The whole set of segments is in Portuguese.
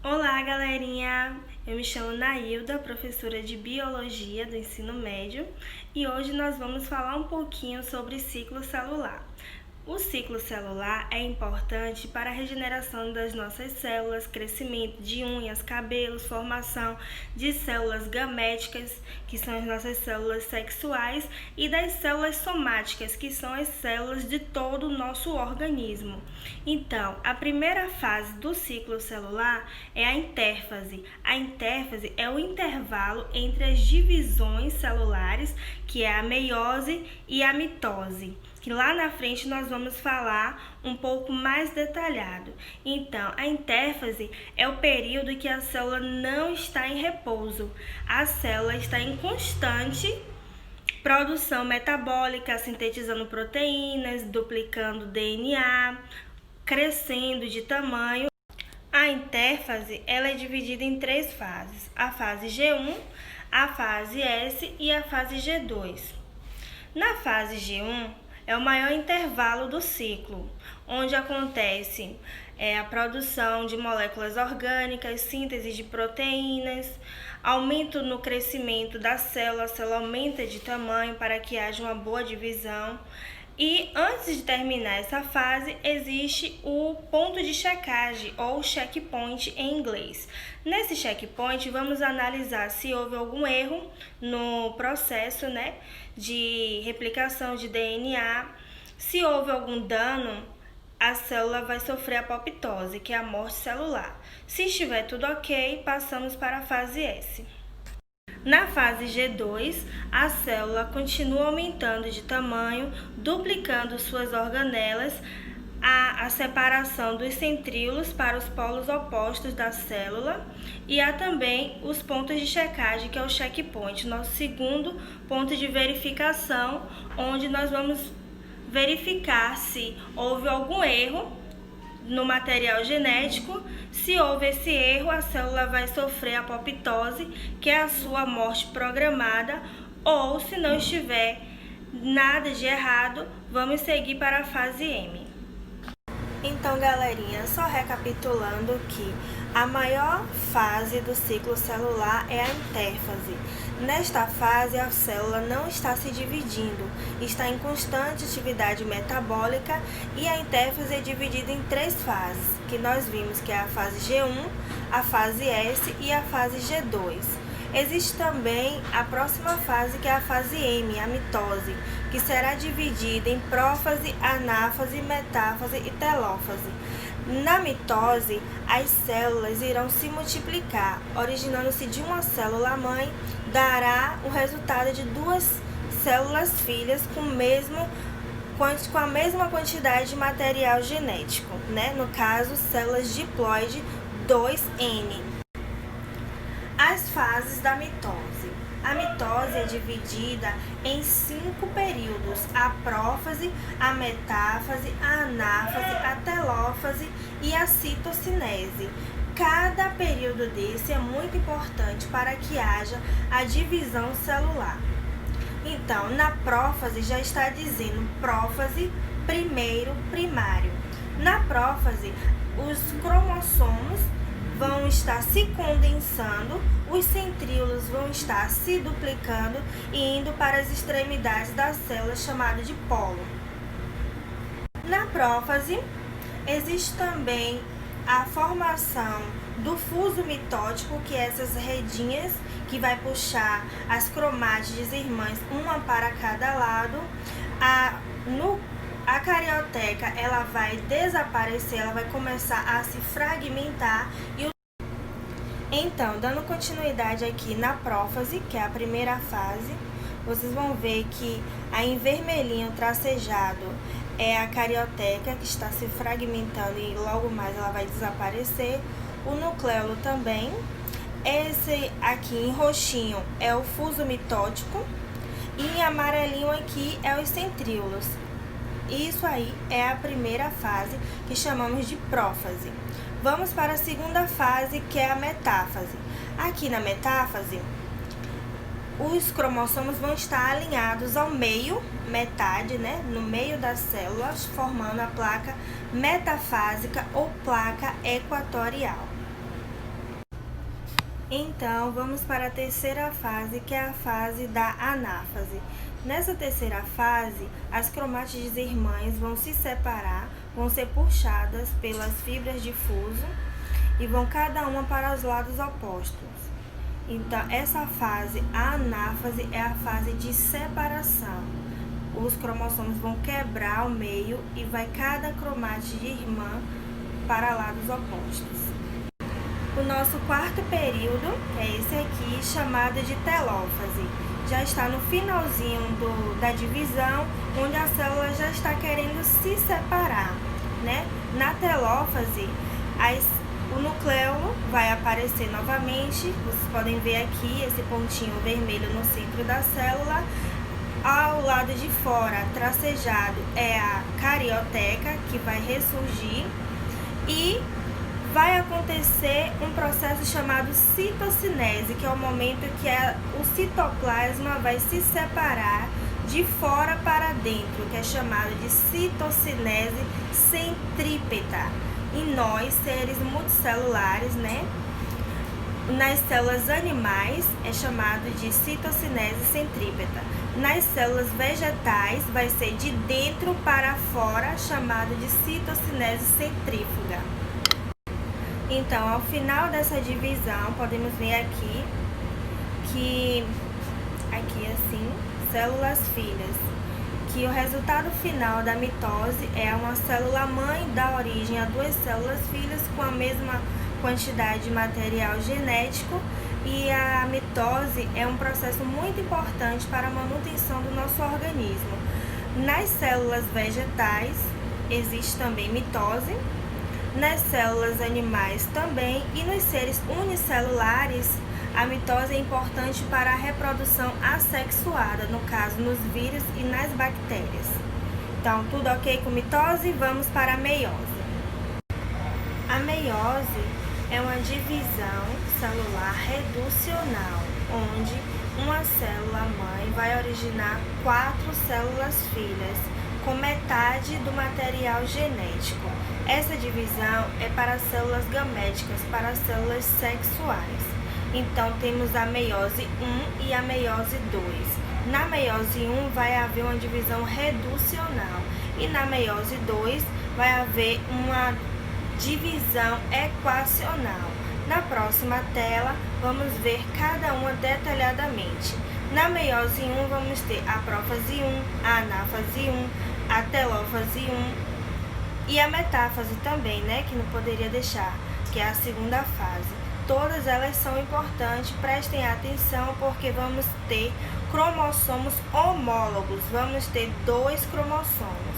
Olá, galerinha! Eu me chamo Nailda, professora de Biologia do ensino médio, e hoje nós vamos falar um pouquinho sobre ciclo celular. O ciclo celular é importante para a regeneração das nossas células, crescimento de unhas, cabelos, formação de células gaméticas, que são as nossas células sexuais, e das células somáticas, que são as células de todo o nosso organismo. Então, a primeira fase do ciclo celular é a intérfase. A intérfase é o intervalo entre as divisões celulares, que é a meiose e a mitose, que lá na frente nós vamos falar um pouco mais detalhado. Então, a intérfase é o período que a célula não está em repouso. A célula está em constante produção metabólica, sintetizando proteínas, duplicando DNA, crescendo de tamanho. A intérfase ela é dividida em três fases: a fase G1, a fase S e a fase G2. Na fase G1 é o maior intervalo do ciclo, onde acontece a produção de moléculas orgânicas, síntese de proteínas, aumento no crescimento da célula, a célula aumenta de tamanho para que haja uma boa divisão. E antes de terminar essa fase, existe o ponto de checagem, ou checkpoint em inglês. Nesse checkpoint, vamos analisar se houve algum erro no processo, de replicação de DNA. Se houve algum dano, a célula vai sofrer apoptose, que é a morte celular. Se estiver tudo ok, passamos para a fase S. Na fase G2, a célula continua aumentando de tamanho, duplicando suas organelas, a separação dos centríolos para os polos opostos da célula, e há também os pontos de checagem, que é o checkpoint, nosso segundo ponto de verificação, onde nós vamos verificar se houve algum erro no material genético. Se houve esse erro, a célula vai sofrer apoptose, que é a sua morte programada, ou se não estiver nada de errado, vamos seguir para a fase M. Então, galerinha, só recapitulando que a maior fase do ciclo celular é a intérfase. Nesta fase, a célula não está se dividindo, está em constante atividade metabólica, e a intérfase é dividida em três fases, que nós vimos que é a fase G1, a fase S e a fase G2. Existe também a próxima fase, que é a fase M, a mitose, que será dividida em prófase, anáfase, metáfase e telófase. Na mitose, as células irão se multiplicar, originando-se de uma célula-mãe, dará o resultado de duas células filhas com a mesma quantidade de material genético, no caso, células diploide 2N. As fases da mitose. A mitose é dividida em 5 períodos: a prófase, a metáfase, a anáfase, a telófase e a citocinese. Cada período desse é muito importante para que haja a divisão celular. Então, na prófase já está dizendo prófase, primeiro, primário. Na prófase, os cromossomos vão estar se condensando, os centríolos vão estar se duplicando e indo para as extremidades da célula, chamada de polo. Na prófase, existe também a formação do fuso mitótico, que é essas redinhas que vai puxar as cromátides irmãs, uma para cada lado. A carioteca ela vai desaparecer, ela vai começar a se fragmentar. Então, dando continuidade aqui na prófase, que é a primeira fase, vocês vão ver que em vermelhinho tracejado é a carioteca, que está se fragmentando e logo mais ela vai desaparecer. O nucleolo também. Esse aqui em roxinho é o fuso mitótico e em amarelinho aqui é os centríolos. Isso aí é a primeira fase, que chamamos de prófase. Vamos para a segunda fase, que é a metáfase. Aqui na metáfase, os cromossomos vão estar alinhados ao meio, metade, no meio das células, formando a placa metafásica ou placa equatorial. Então, vamos para a terceira fase, que é a fase da anáfase. Nessa terceira fase, as cromátides irmãs vão se separar, vão ser puxadas pelas fibras de fuso e vão cada uma para os lados opostos. Então, essa fase, a anáfase, é a fase de separação. Os cromossomos vão quebrar ao meio e vai cada cromátide irmã para lados opostos. O nosso quarto período é esse aqui, chamado de telófase. Já está no finalzinho da divisão, onde a célula já está querendo se separar, né? Na telófase, o nucleolo vai aparecer novamente. Vocês podem ver aqui esse pontinho vermelho no centro da célula. Ao lado de fora, tracejado, é a carioteca, que vai ressurgir. E vai acontecer um processo chamado citocinese, que é o momento que o citoplasma vai se separar de fora para dentro, que é chamado de citocinese centrípeta. E nós, seres multicelulares, né? Nas células animais é chamado de citocinese centrípeta. Nas células vegetais vai ser de dentro para fora, chamado de citocinese centrífuga. Então, ao final dessa divisão, podemos ver aqui assim, células filhas, que o resultado final da mitose é uma célula mãe dá origem a duas células filhas com a mesma quantidade de material genético, e a mitose é um processo muito importante para a manutenção do nosso organismo. Nas células vegetais existe também mitose, nas células animais também, e nos seres unicelulares a mitose é importante para a reprodução assexuada, no caso nos vírus e nas bactérias. Então, tudo ok com mitose? Vamos para a meiose. A meiose é uma divisão celular reducional, onde uma célula mãe vai originar 4 células filhas, com metade do material genético. Essa divisão é para células gaméticas, para células sexuais. Então, temos a meiose 1 e a meiose 2. Na meiose 1 vai haver uma divisão reducional e na meiose 2 vai haver uma divisão equacional. Na próxima tela, vamos ver cada uma detalhadamente. Na meiose 1, vamos ter a prófase 1, a anáfase 1, a telófase 1 e a metáfase também, né, que não poderia deixar, que é a segunda fase. Todas elas são importantes, prestem atenção, porque vamos ter cromossomos homólogos, vamos ter 2 cromossomos.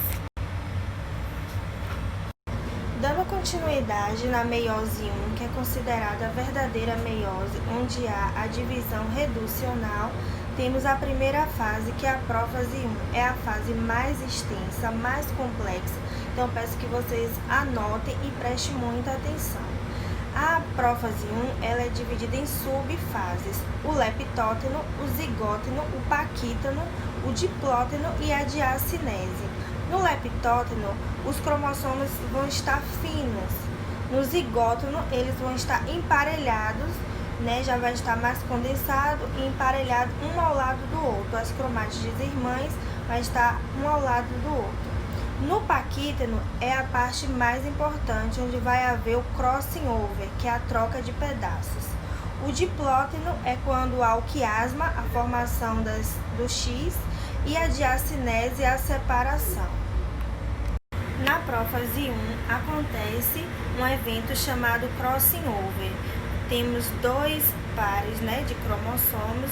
Dando continuidade na meiose 1, que é considerada a verdadeira meiose, onde há a divisão reducional, temos a primeira fase, que é a prófase 1. É a fase mais extensa, mais complexa. Então, peço que vocês anotem e prestem muita atenção. A prófase 1 ela é dividida em subfases: o leptóteno, o zigóteno, o paquíteno, o diplóteno e a diacinese. No leptóteno, os cromossomos vão estar finos. No zigóteno, eles vão estar emparelhados, né? Já vai estar mais condensado e emparelhado um ao lado do outro. As cromátides irmãs vai estar um ao lado do outro. No paquíteno é a parte mais importante, onde vai haver o crossing over, que é a troca de pedaços. O diplóteno é quando há o quiasma, a formação do X, e a diacinese, a separação. Na prófase 1 acontece um evento chamado crossing over. Temos 2 pares, né, de cromossomos,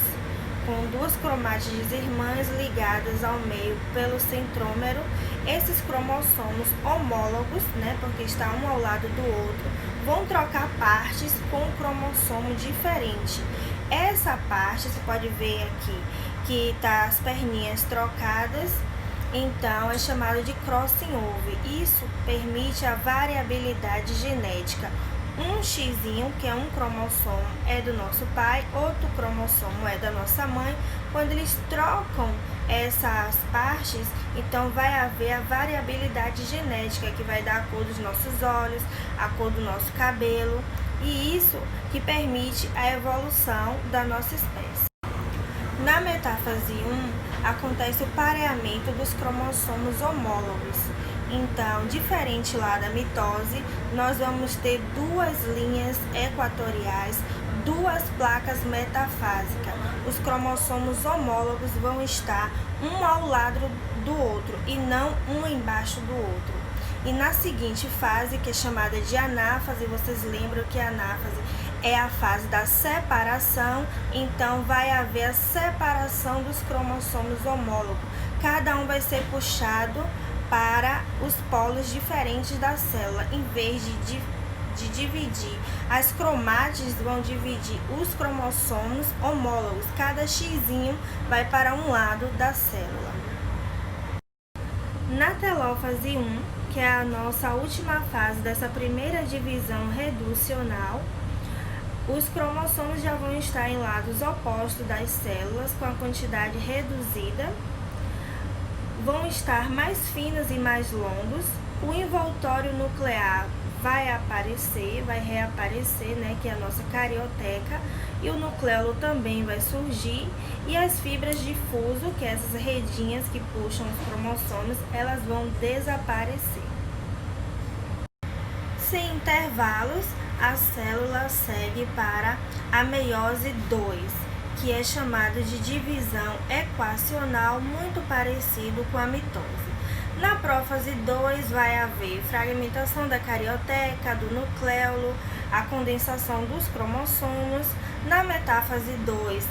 com 2 cromátides irmãs ligadas ao meio pelo centrômero. Esses cromossomos homólogos, né, porque está um ao lado do outro, vão trocar partes com um cromossomo diferente. Essa parte, você pode ver aqui, que está as perninhas trocadas, então é chamado de crossing over. Isso permite a variabilidade genética. Um xizinho, que é um cromossomo, é do nosso pai, outro cromossomo é da nossa mãe. Quando eles trocam essas partes, então vai haver a variabilidade genética, que vai dar a cor dos nossos olhos, a cor do nosso cabelo. e isso que permite a evolução da nossa espécie. Na metáfase 1, acontece o pareamento dos cromossomos homólogos. Então, diferente lá da mitose, nós vamos ter duas linhas equatoriais, duas placas metafásicas. Os cromossomos homólogos vão estar um ao lado do outro e não um embaixo do outro. E na seguinte fase, que é chamada de anáfase, vocês lembram que a anáfase é a fase da separação, então vai haver a separação dos cromossomos homólogos. Cada um vai ser puxado para os polos diferentes da célula, em vez de dividir. As cromátides vão dividir os cromossomos homólogos, cada xizinho vai para um lado da célula. Na telófase 1, que é a nossa última fase dessa primeira divisão reducional, os cromossomos já vão estar em lados opostos das células, com a quantidade reduzida, vão estar mais finos e mais longos, o envoltório nuclear vai reaparecer, né, que é a nossa carioteca, e o nucleolo também vai surgir, e as fibras de fuso, que é essas redinhas que puxam os cromossomos, elas vão desaparecer. Sem intervalos, a célula segue para a meiose 2, que é chamado de divisão equacional, muito parecido com a mitose. Na prófase 2 vai haver fragmentação da carioteca, do nucleolo, a condensação dos cromossomos. Na metáfase 2,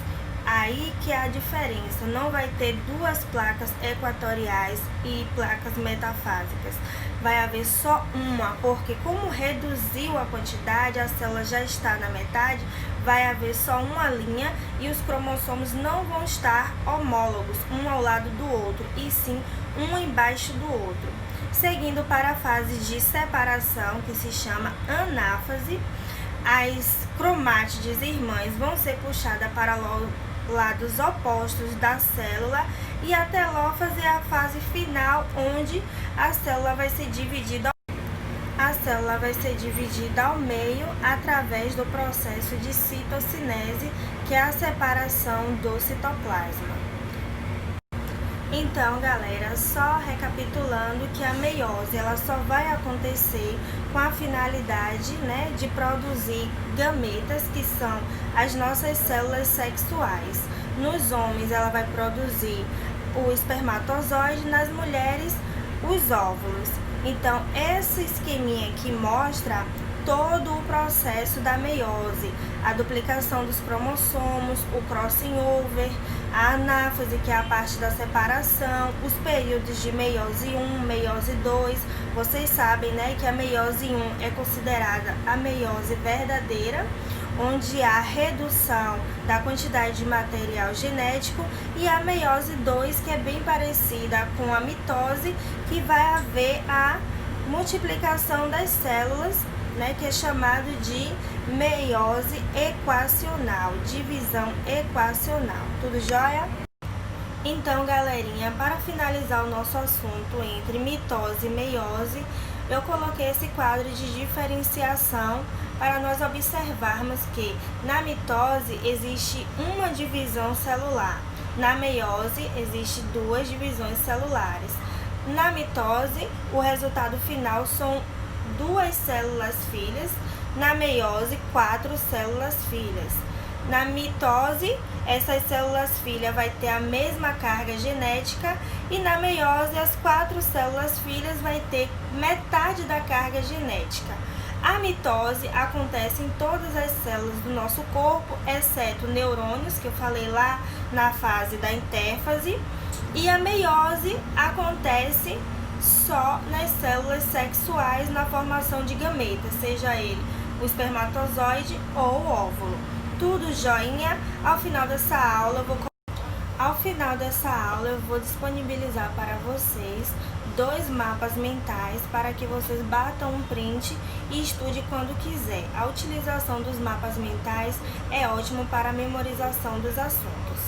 aí que é a diferença, não vai ter duas placas equatoriais e placas metafásicas. Vai haver só uma, porque como reduziu a quantidade, a célula já está na metade, vai haver só uma linha e os cromossomos não vão estar homólogos, um ao lado do outro, e sim um embaixo do outro. Seguindo para a fase de separação, que se chama anáfase, as cromátides irmãs vão ser puxadas para lados opostos da célula, e a telófase é a fase final, onde a célula vai ser dividida ao meio através do processo de citocinese, que é a separação do citoplasma. Então, galera, só recapitulando que a meiose ela só vai acontecer com a finalidade, né, de produzir gametas, que são as nossas células sexuais. Nos homens, ela vai produzir o espermatozoide, nas mulheres, os óvulos. Então, esse esqueminha aqui mostra todo o processo da meiose, a duplicação dos cromossomos, o crossing over, a anáfase, que é a parte da separação, os períodos de meiose 1, meiose 2. Vocês sabem, né, que a meiose 1 é considerada a meiose verdadeira, onde há redução da quantidade de material genético, e a meiose 2, que é bem parecida com a mitose, que vai haver a multiplicação das células, né, que é chamado de meiose equacional, divisão equacional. Tudo jóia? Então, galerinha, para finalizar o nosso assunto entre mitose e meiose, eu coloquei esse quadro de diferenciação para nós observarmos que na mitose existe uma divisão celular, na meiose existe duas divisões celulares. Na mitose, o resultado final são duas células filhas, na meiose, 4 células filhas. Na mitose, essas células filhas vai ter a mesma carga genética, e na meiose, as 4 células filhas vai ter metade da carga genética. A mitose acontece em todas as células do nosso corpo, exceto neurônios, que eu falei lá na fase da intérfase, e a meiose acontece só nas células sexuais, na formação de gametas, seja ele o espermatozoide ou o óvulo. Tudo joinha? Ao final dessa aula eu vou disponibilizar para vocês 2 mapas mentais para que vocês batam um print e estude quando quiser. A utilização dos mapas mentais é ótimo para a memorização dos assuntos.